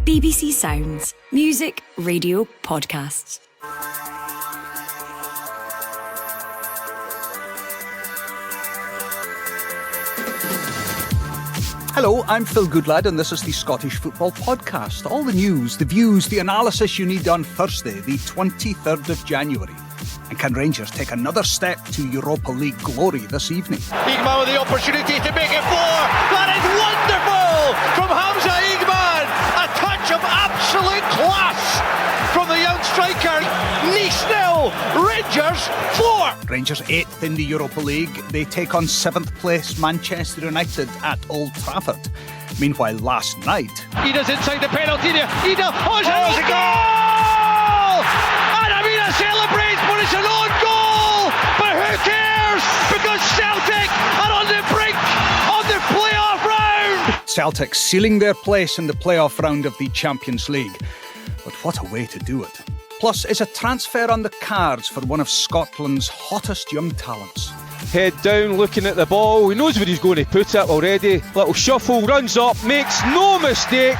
BBC Sounds. Music, radio, podcasts. Hello, I'm Phil Goodlad and this is the Scottish Football Podcast. All the news, the views, the analysis you need on Thursday, the 23rd of January. And can Rangers take another step to Europa League glory this evening? Igman with the opportunity to make it 4. That is wonderful from Hamza Igman. A touch of absolute class from the young striker. Nice 0, Rangers 4. Rangers 8th in the Europa League. They take on 7th place Manchester United at Old Trafford. Meanwhile, last night... Ida's inside the penalty area. Ida, it's a goal! And Amina celebrates, but it's an own goal! But who cares? Because Celtic are on the brink of the playoff round! Celtic sealing their place in the playoff round of the Champions League. But what a way to do it. Plus, is a transfer on the cards for one of Scotland's hottest young talents. Head down, looking at the ball. He knows where he's going to put it already. Little shuffle, runs up, makes no mistake.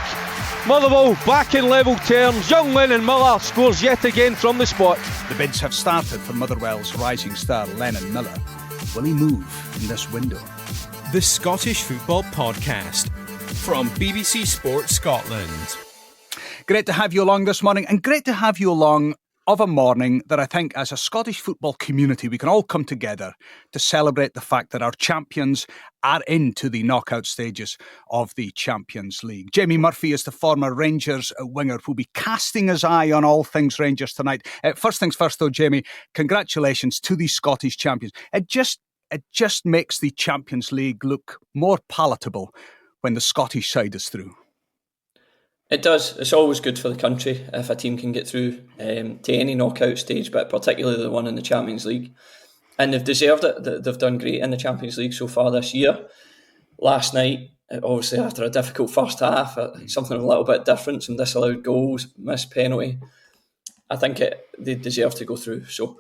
Motherwell back in level terms. Young Lennon Miller scores yet again from the spot. The bids have started for Motherwell's rising star Lennon Miller. Will he move in this window? The Scottish Football Podcast from BBC Sport Scotland. Great to have you along this morning, and great to have you along of a morning that I think as a Scottish football community we can all come together to celebrate the fact that our champions are into the knockout stages of the Champions League. Jamie Murphy is the former Rangers winger who'll be casting his eye on all things Rangers tonight. First things first though, Jamie, congratulations to the Scottish champions. It just makes the Champions League look more palatable when the Scottish side is through. It does. It's always good for the country if a team can get through to any knockout stage, but particularly the one in the Champions League. And they've deserved it. They've done great in the Champions League so far this year. Last night, obviously after a difficult first half, something a little bit different, some disallowed goals, missed penalty. I think they deserve to go through. So,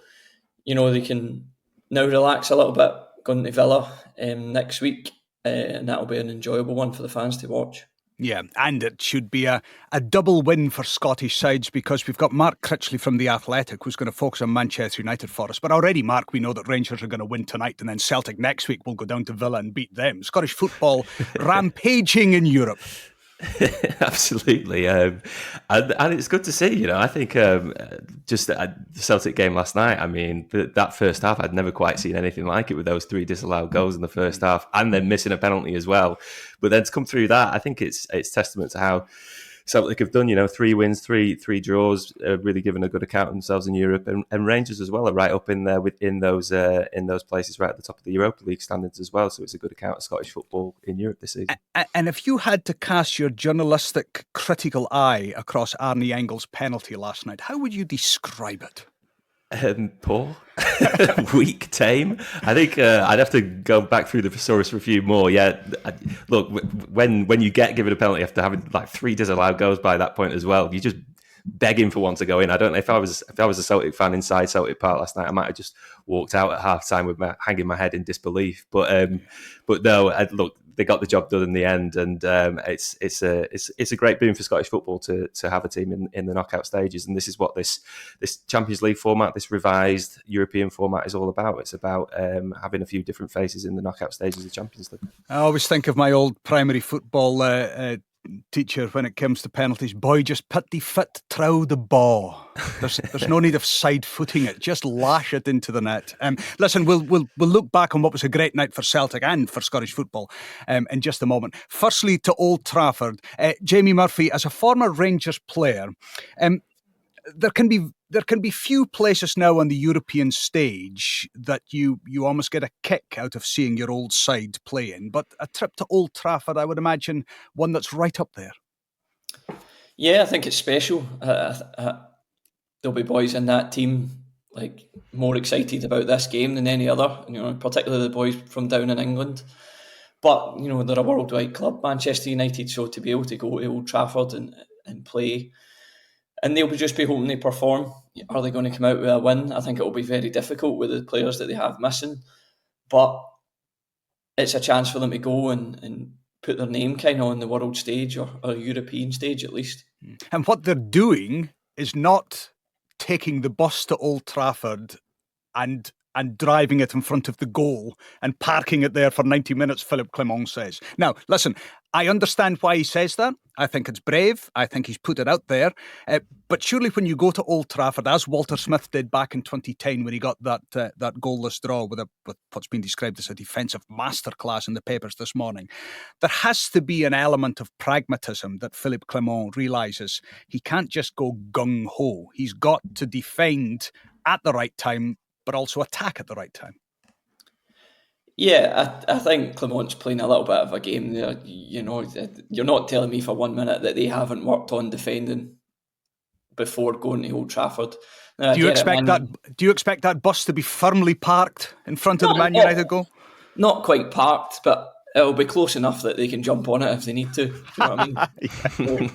they can now relax a little bit going to Villa next week, and that'll be an enjoyable one for the fans to watch. Yeah, and it should be a double win for Scottish sides because we've got Mark Critchley from The Athletic who's going to focus on Manchester United for us. But already, Mark, we know that Rangers are going to win tonight and then Celtic next week will go down to Villa and beat them. Scottish football rampaging in Europe. Absolutely, and it's good to see. I think just the Celtic game last night. I mean, that first half, I'd never quite seen anything like it with those 3 disallowed goals in the first half, and then missing a penalty as well. But then to come through that, I think it's testament to how Celtic have done. 3 wins, three draws, really giving a good account of themselves in Europe, and Rangers as well are right up in there in those places, right at the top of the Europa League standards as well. So it's a good account of Scottish football in Europe this season. And if you had to cast your journalistic critical eye across Arnie Engel's penalty last night, how would you describe it? Poor, weak, tame. I think I'd have to go back through the thesaurus review more. Yeah, look, when you get given a penalty after having like 3 disallowed goals by that point as well, you're just begging for one to go in. I don't know if I was a Celtic fan inside Celtic Park last night, I might have just walked out at half time with hanging my head in disbelief. But no, look, they got the job done in the end, and it's a great boon for Scottish football to have a team in the knockout stages. And this is what this Champions League format, this revised European format, is all about. It's about having a few different faces in the knockout stages of the Champions League. I always think of my old primary football teacher when it comes to penalties. Boy, just put the foot through the ball. There's no need of side footing it. Just lash it into the net. Listen, we'll look back on what was a great night for Celtic and for Scottish football in just a moment. Firstly, to Old Trafford, Jamie Murphy, as a former Rangers player, there can be few places now on the European stage that you almost get a kick out of seeing your old side play in. But a trip to Old Trafford, I would imagine, one that's right up there. Yeah, I think it's special. There'll be boys in that team like more excited about this game than any other, particularly the boys from down in England. But, they're a worldwide club, Manchester United, so to be able to go to Old Trafford and play, and they'll just be hoping they perform. Are they going to come out with a win? I think it will be very difficult with the players that they have missing, but it's a chance for them to go and put their name kind of on the world stage or European stage at least. And what they're doing is not taking the bus to Old Trafford and driving it in front of the goal and parking it there for 90 minutes, Philippe Clement says. Now, listen, I understand why he says that. I think it's brave. I think he's put it out there. But surely when you go to Old Trafford, as Walter Smith did back in 2010 when he got that goalless draw with what's been described as a defensive masterclass in the papers this morning, there has to be an element of pragmatism that Philippe Clement realises. He can't just go gung-ho. He's got to defend at the right time, but also attack at the right time. Yeah, I think Clement's playing a little bit of a game there. You know, you're not telling me for 1 minute that they haven't worked on defending before going to Old Trafford. Do you expect that bus to be firmly parked in front of the Man United goal? Not quite parked, but it'll be close enough that they can jump on it if they need to. Do you know what I mean?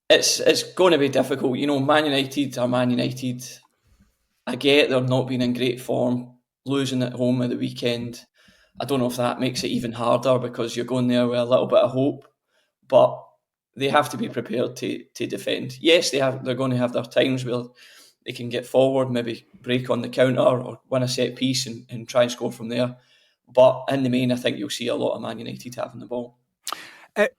It's going to be difficult. You know, Man United are Man United. I get they're not being in great form, losing at home at the weekend. I don't know if that makes it even harder because you're going there with a little bit of hope, but they have to be prepared to defend. Yes, they're going to have their times where they can get forward, maybe break on the counter or win a set piece and try and score from there. But in the main, I think you'll see a lot of Man United having the ball.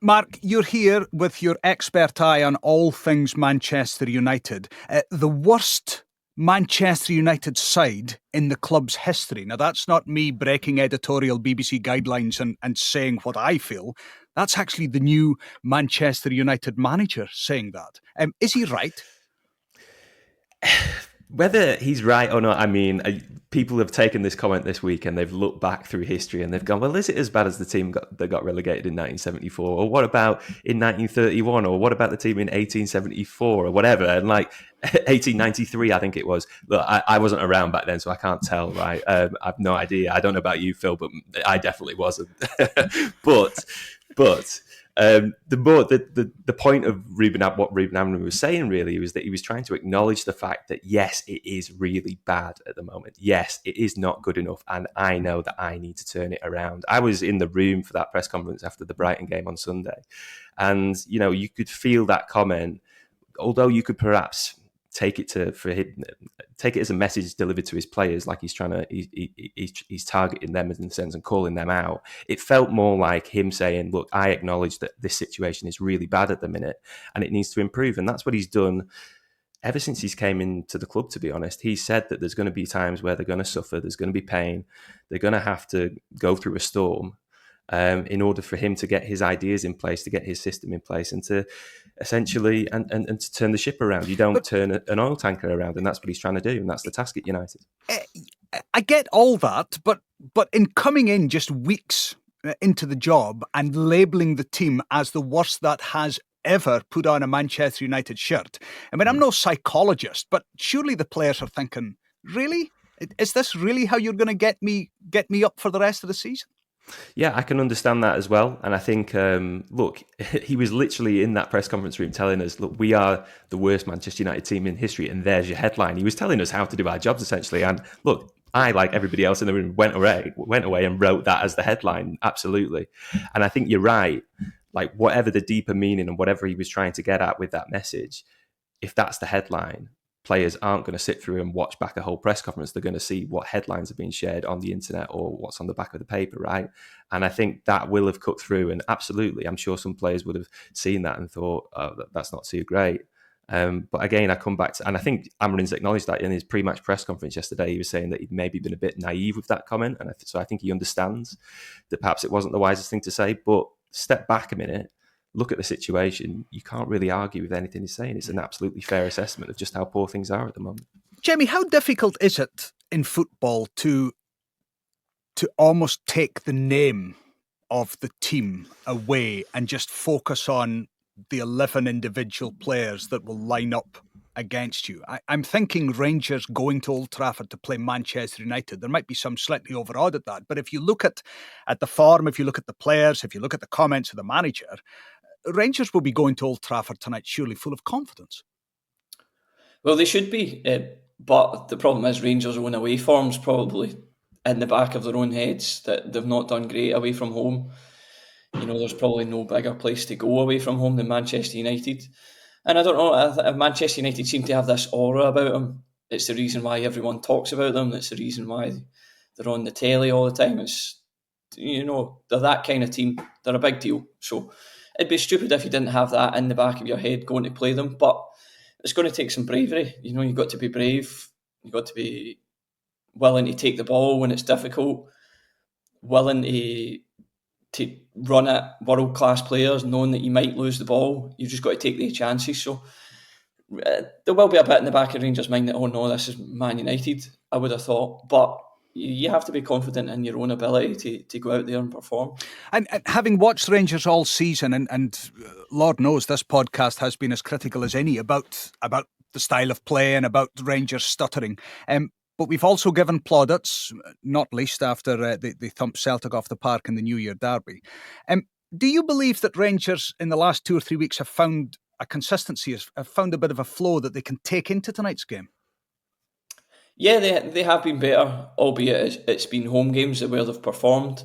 Mark, you're here with your expert eye on all things Manchester United. The worst Manchester United side in the club's history. Now, that's not me breaking editorial BBC guidelines and saying what I feel. That's actually the new Manchester United manager saying that. Is he right? Whether he's right or not, I mean, people have taken this comment this week and they've looked back through history and they've gone, well, is it as bad as the team that got relegated in 1974? Or what about in 1931? Or what about the team in 1874 or whatever? And like 1893, I think it was. Look, I wasn't around back then, so I can't tell, right? I have no idea. I don't know about you, Phil, but I definitely wasn't. but the point of what Ruben Amorim was saying really was that he was trying to acknowledge the fact that yes, it is really bad at the moment. Yes, it is not good enough, and I know that I need to turn it around. I was in the room for that press conference after the Brighton game on Sunday, and you know you could feel that comment. Although you could perhaps take it as a message delivered to his players, like he's targeting them in a sense and calling them out. It felt more like him saying, look, I acknowledge that this situation is really bad at the minute and it needs to improve. And that's what he's done ever since he's came into the club, to be honest. He said that there's going to be times where they're going to suffer, there's going to be pain, they're going to have to go through a storm in order for him to get his ideas in place, to get his system in place, and to essentially and to turn the ship around. You don't turn an oil tanker around, and that's what he's trying to do, and that's the task at United. I get all that, but in coming in just weeks into the job and labelling the team as the worst that has ever put on a Manchester United shirt, I mean, I'm no psychologist, but surely the players are thinking, really? Is this really how you're going to get me up for the rest of the season? Yeah, I can understand that as well. And I think, look, he was literally in that press conference room telling us, look, we are the worst Manchester United team in history, and there's your headline. He was telling us how to do our jobs, essentially. And look, I, like everybody else in the room, went away and wrote that as the headline. Absolutely. And I think you're right. Like, whatever the deeper meaning and whatever he was trying to get at with that message, if that's the headline, players aren't going to sit through and watch back a whole press conference. They're going to see what headlines are being shared on the internet or what's on the back of the paper, right? And I think that will have cut through. And absolutely, I'm sure some players would have seen that and thought, oh, that's not too great. But again, I come back to, and I think Amorim's acknowledged that in his pre-match press conference yesterday. He was saying that he'd maybe been a bit naive with that comment. And so I think he understands that perhaps it wasn't the wisest thing to say. But step back a minute. Look at the situation. You can't really argue with anything he's saying. It's an absolutely fair assessment of just how poor things are at the moment. Jamie, how difficult is it in football to almost take the name of the team away and just focus on the 11 individual players that will line up against you? I'm thinking Rangers going to Old Trafford to play Manchester United. There might be some slightly overawed at that. But if you look at the form, if you look at the players, if you look at the comments of the manager, Rangers will be going to Old Trafford tonight surely full of confidence. Well, they should be. But the problem is Rangers' own away form's probably in the back of their own heads, that they've not done great away from home. there's probably no bigger place to go away from home than Manchester United. And I don't know, Manchester United seem to have this aura about them. It's the reason why everyone talks about them. It's the reason why they're on the telly all the time. It's, they're that kind of team. They're a big deal. So it'd be stupid if you didn't have that in the back of your head going to play them. But it's going to take some bravery. You've got to be brave. You've got to be willing to take the ball when it's difficult, willing to run at world-class players, knowing that you might lose the ball. You've just got to take the chances. So there will be a bit in the back of Rangers' mind that, oh no, this is Man United, I would have thought. But you have to be confident in your own ability to go out there and perform. And having watched Rangers all season, and Lord knows this podcast has been as critical as any about the style of play and about Rangers stuttering. But we've also given plaudits, not least after they thumped Celtic off the park in the New Year derby. Do you believe that Rangers in the last 2 or 3 weeks have found a consistency, have found a bit of a flow that they can take into tonight's game? Yeah, they have been better, albeit it's been home games where they've performed.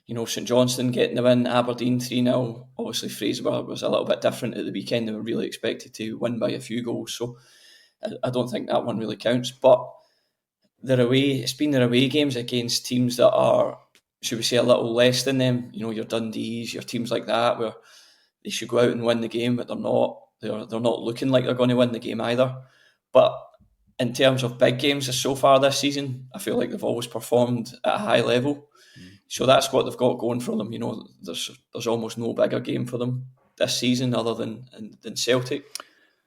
St Johnstone getting the win, Aberdeen 3-0. Obviously, Fraserburgh was a little bit different at the weekend. They were really expected to win by a few goals, so I don't think that one really counts. But it's been their away games against teams that are, should we say, a little less than them. Your Dundees, your teams like that, where they should go out and win the game, but they're not. They're not looking like they're going to win the game either. But in terms of big games so far this season, I feel like they've always performed at a high level. So that's what they've got going for them. There's almost no bigger game for them this season other than Celtic.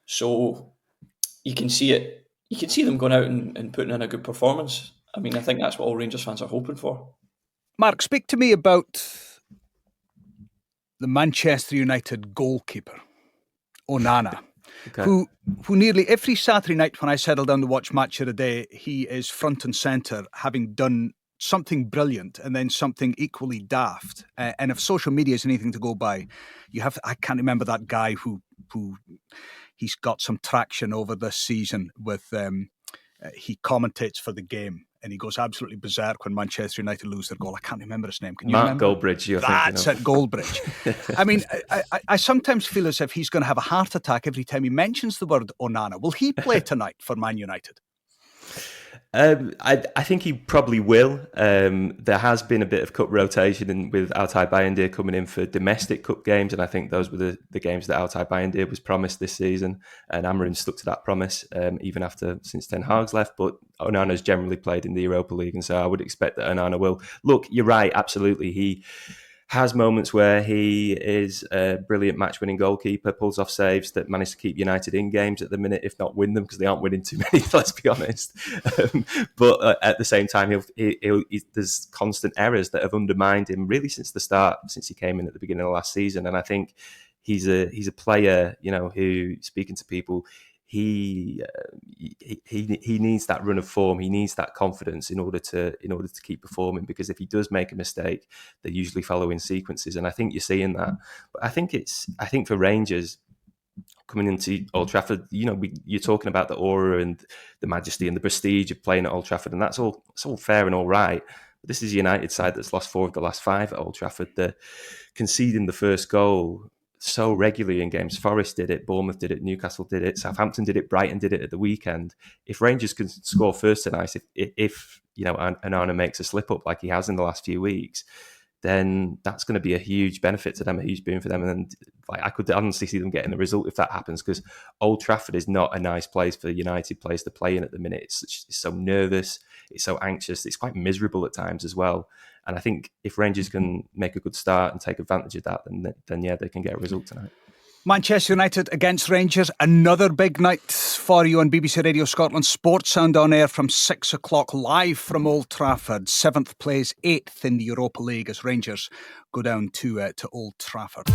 So you can see it. You can see them going out and putting in a good performance. I mean, I think that's what all Rangers fans are hoping for. Mark, speak to me about the Manchester United goalkeeper, Onana. Okay. Who nearly every Saturday night when I settle down to watch Match of the Day, he is front and centre, having done something brilliant and then something equally daft. And if social media is anything to go by, I can't remember that guy who he's got some traction over this season with, he commentates for the game and he goes absolutely berserk when Manchester United lose their goal. I can't remember his name. Can you remember? Mark Goldbridge, That's it, Goldbridge. I mean, I sometimes feel as if he's going to have a heart attack every time he mentions the word Onana. Will he play tonight for Man United? I think he probably will. There has been a bit of cup rotation with Altay Bayindir coming in for domestic cup games, and I think those were the games that Altay Bayindir was promised this season, and Amarin stuck to that promise even since Ten Hag's left. But Onana's generally played in the Europa League, and so I would expect that Onana will. Look, you're right, absolutely. He has moments where he is a brilliant match-winning goalkeeper, pulls off saves that manage to keep United in games at the minute, if not win them, because they aren't winning too many, let's be honest. But at the same time, there's constant errors that have undermined him really since the start, since he came in at the beginning of last season. And I think he's a player, who, speaking to people, he needs that run of form. He needs that confidence in order to keep performing. Because if he does make a mistake, they usually follow in sequences, and I think you're seeing that. But I think for Rangers coming into Old Trafford, you're talking about the aura and the majesty and the prestige of playing at Old Trafford, and that's all fair and all right. But this is a United side that's lost 4 of the last 5 at Old Trafford. They're conceding the first goal so regularly in games. Forest did it, Bournemouth did it, Newcastle did it, Southampton did it, Brighton did it at the weekend. If Rangers can score first tonight, if Onana makes a slip up like he has in the last few weeks, then that's going to be a huge benefit to them, a huge boon for them. And I could honestly see them getting a result if that happens, because Old Trafford is not a nice place for United players to play in at the minute. It's so nervous, it's so anxious, it's quite miserable at times as well. And I think if Rangers can make a good start and take advantage of that, then yeah, they can get a result tonight. Manchester United against Rangers, another big night for you on BBC Radio Scotland. Sports Sound on air from 6 o'clock live from Old Trafford. 7th plays 8th in the Europa League as Rangers go down to Old Trafford.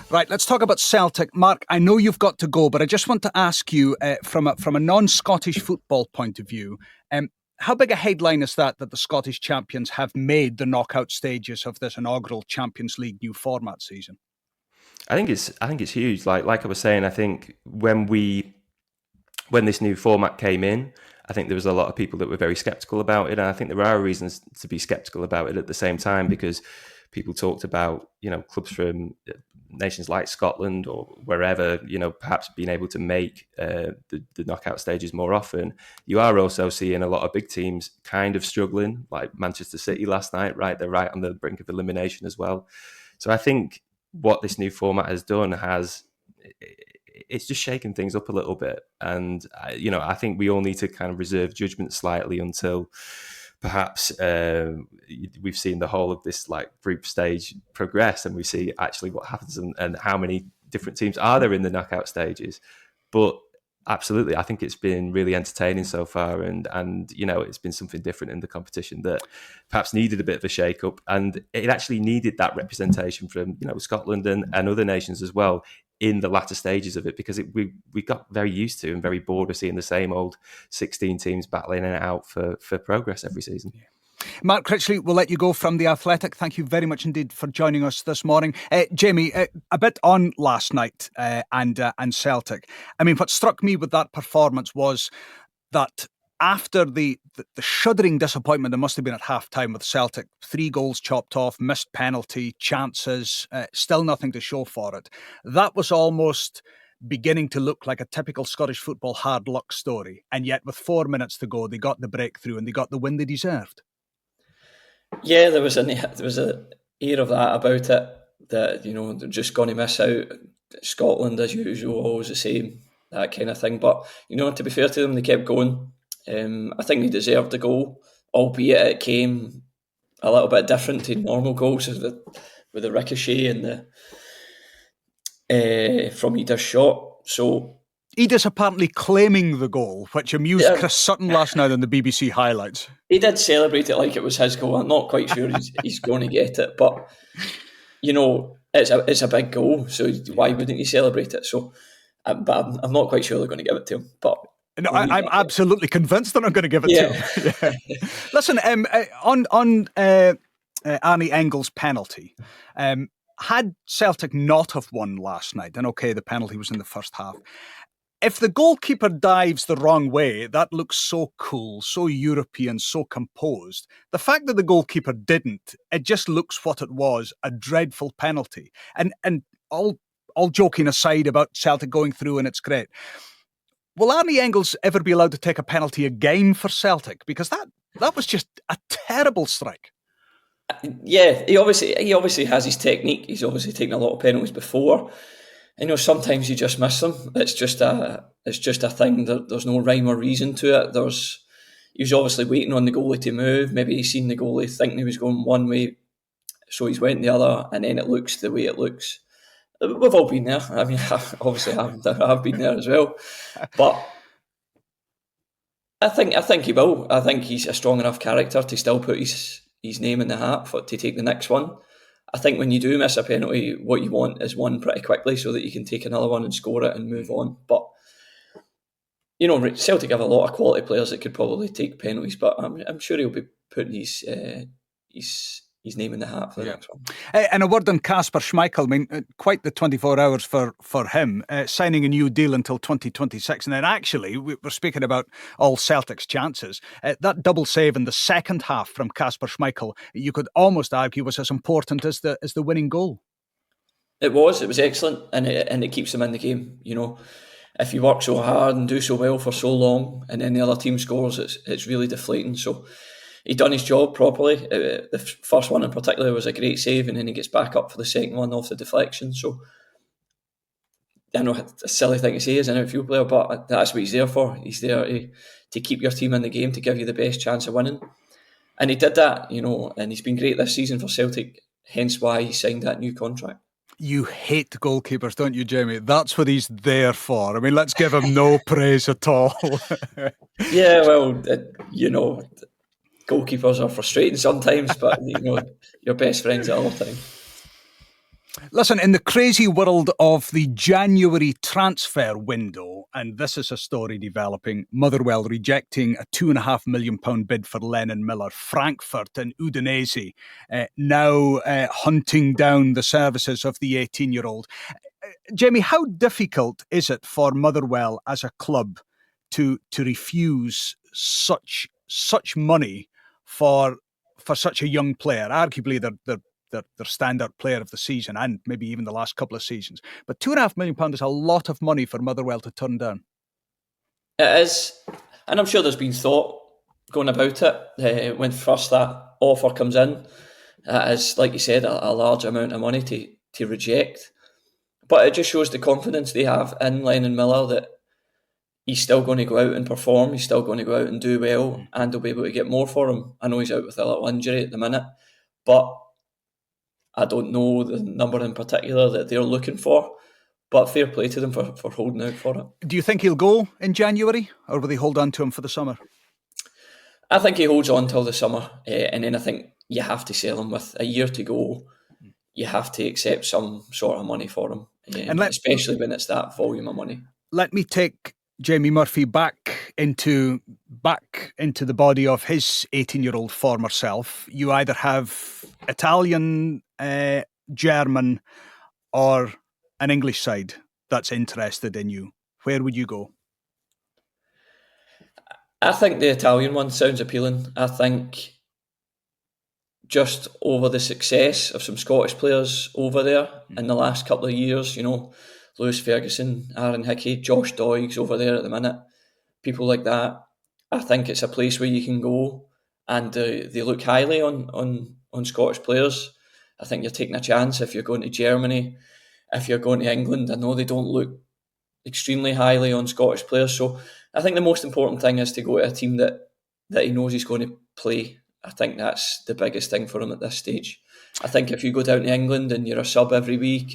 Right, let's talk about Celtic. Mark, I know you've got to go, but I just want to ask you from a non-Scottish football point of view, how big a headline is that the Scottish champions have made the knockout stages of this inaugural Champions League new format season? I think it's huge. Like I was saying, I think when this new format came in, I think there was a lot of people that were very sceptical about it, and I think there are reasons to be sceptical about it at the same time, because people talked about, clubs from nations like Scotland or wherever, perhaps being able to make the knockout stages more often. You are also seeing a lot of big teams kind of struggling, like Manchester City last night, right? They're right on the brink of elimination as well. So I think what this new format has done it's just shaken things up a little bit. And, I think we all need to kind of reserve judgment slightly until perhaps we've seen the whole of this group stage progress, and we see actually what happens and how many different teams are there in the knockout stages. But absolutely, I think it's been really entertaining so far, and it's been something different in the competition that perhaps needed a bit of a shake-up, and it actually needed that representation from Scotland and other nations as well in the latter stages of it, because we got very used to and very bored of seeing the same old 16 teams battling it out for progress every season. Mark Critchley, we'll let you go from The Athletic. Thank you very much indeed for joining us this morning. Jamie, a bit on last night and Celtic. I mean, what struck me with that performance was that after the shuddering disappointment there must have been at half-time with Celtic, 3 goals chopped off, missed penalty, chances, still nothing to show for it. That was almost beginning to look like a typical Scottish football hard luck story. And yet with 4 minutes to go, they got the breakthrough and they got the win they deserved. Yeah, there was a air of that about it, that, they're just going to miss out. Scotland, as usual, always the same, that kind of thing. But, to be fair to them, they kept going. I think they deserved the goal, albeit it came a little bit different to normal goals with the ricochet and the from Ida's shot. So Ida's apparently claiming the goal, which amused Chris Sutton last night on the BBC highlights. He did celebrate it like it was his goal. I'm not quite sure he's going to get it, but it's a big goal, so why wouldn't you celebrate it? So, but I'm not quite sure they're going to give it to him. But no, I'm absolutely convinced they're not going to give it to him. Yeah. Listen, on Arnie Engel's penalty, had Celtic not have won last night, and okay, the penalty was in the first half, if the goalkeeper dives the wrong way, that looks so cool, so European, so composed. The fact that the goalkeeper didn't, it just looks what it was, a dreadful penalty. And all joking aside about Celtic going through, and it's great. Will Arnie Engels ever be allowed to take a penalty again for Celtic? Because that was just a terrible strike. Yeah, he obviously has his technique. He's obviously taken a lot of penalties before. Sometimes you just miss them. It's just a thing. There's no rhyme or reason to it. He was obviously waiting on the goalie to move. Maybe he's seen the goalie thinking he was going one way, so he's went the other, and then it looks the way it looks. We've all been there. I mean, obviously I've been there as well. But I think he will. I think he's a strong enough character to still put his name in the hat to take the next one. I think when you do miss a penalty, what you want is one pretty quickly so that you can take another one and score it and move on. But Celtic have a lot of quality players that could probably take penalties, but I'm sure he'll be putting his name in the hat for the next one. And a word on Kasper Schmeichel. I mean, quite the 24 hours for him, signing a new deal until 2026. And then actually, we're speaking about all Celtic's chances. That double save in the second half from Kasper Schmeichel, you could almost argue was as important as the winning goal. It was excellent, and it keeps them in the game. If you work so hard and do so well for so long, and then the other team scores, it's really deflating. So he'd done his job properly. The first one in particular was a great save, and then he gets back up for the second one off the deflection. So I know it's a silly thing to say as an outfield player, but that's what he's there for. He's there to keep your team in the game, to give you the best chance of winning. And he did that, and he's been great this season for Celtic, hence why he signed that new contract. You hate goalkeepers, don't you, Jamie? That's what he's there for. I mean, let's give him no praise at all. Yeah, well, goalkeepers are frustrating sometimes, but your best friends at all time. Listen, in the crazy world of the January transfer window, and this is a story developing, Motherwell rejecting a £2.5 million bid for Lennon Miller, Frankfurt and Udinese now hunting down the services of the 18-year-old. Jamie, how difficult is it for Motherwell as a club to refuse such money for such a young player. Arguably, their standout player of the season, and maybe even the last couple of seasons. But £2.5 million is a lot of money for Motherwell to turn down. It is, and I'm sure there's been thought going about it when first that offer comes in. That is, like you said, a large amount of money to reject. But it just shows the confidence they have in Lennon Miller that he's still going to go out and perform, he's still going to go out and do well, and they'll be able to get more for him. I know he's out with a little injury at the minute, but I don't know the number in particular that they're looking for. But fair play to them for holding out for it. Do you think he'll go in January, or will they hold on to him for the summer? I think he holds on till the summer, and then I think you have to sell him with a year to go. You have to accept some sort of money for him, especially when it's that volume of money. Let me take Jamie Murphy back into the body of his 18-year-old former self. You either have Italian, German, or an English side that's interested in you. Where would you go? I think the Italian one sounds appealing. I think just over the success of some Scottish players over there in the last couple of years, Lewis Ferguson, Aaron Hickey, Josh Doig's over there at the minute, people like that. I think it's a place where you can go and they look highly on Scottish players. I think you're taking a chance if you're going to Germany, if you're going to England. I know they don't look extremely highly on Scottish players, so I think the most important thing is to go to a team that he knows he's going to play. I think that's the biggest thing for him at this stage. I think if you go down to England and you're a sub every week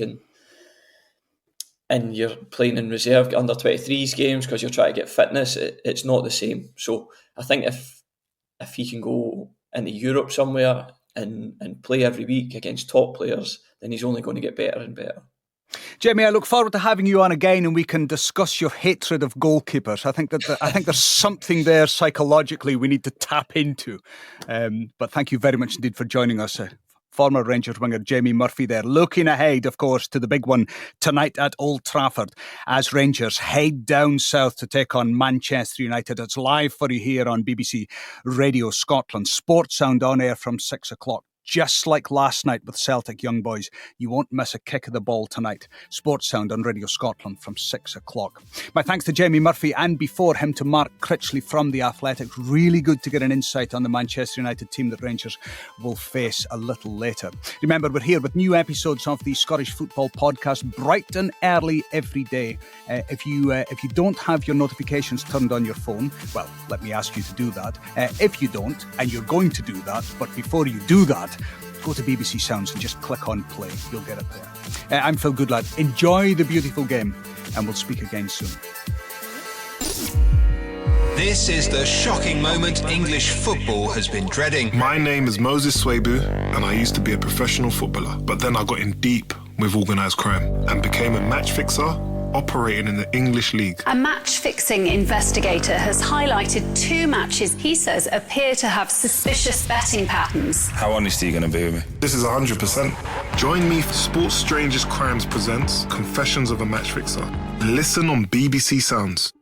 and you're playing in reserve under 23s games because you're trying to get fitness, it's not the same. So I think if he can go into Europe somewhere and play every week against top players, then he's only going to get better and better. Jamie, I look forward to having you on again and we can discuss your hatred of goalkeepers. I think there's something there psychologically we need to tap into. But thank you very much indeed for joining us. Former Rangers winger Jamie Murphy there, looking ahead, of course, to the big one tonight at Old Trafford as Rangers head down south to take on Manchester United. It's live for you here on BBC Radio Scotland. Sports Sound on air from 6 o'clock. Just like last night with Celtic young boys, you won't miss a kick of the ball tonight. Sports Sound on Radio Scotland from 6 o'clock. My thanks to Jamie Murphy and before him to Mark Critchley from The Athletic. Really good to get an insight on the Manchester United team that Rangers will face a little later. Remember, we're here with new episodes of the Scottish Football Podcast bright and early every day. If you don't have your notifications turned on your phone, well, let me ask you to do that. If you don't, and you're going to do that, but before you do that, go to BBC Sounds and just click on play. You'll get it there. I'm Phil Goodlad. Enjoy the beautiful game and we'll speak again soon. This is the shocking moment English football has been dreading. My name is Moses Swabu and I used to be a professional footballer, but then I got in deep with organised crime and became a match fixer operating in the English League. A match-fixing investigator has highlighted 2 matches he says appear to have suspicious betting patterns. How honest are you going to be with me? This is 100%. Join me for Sports Strangest Crimes presents Confessions of a Match Fixer. Listen on BBC Sounds.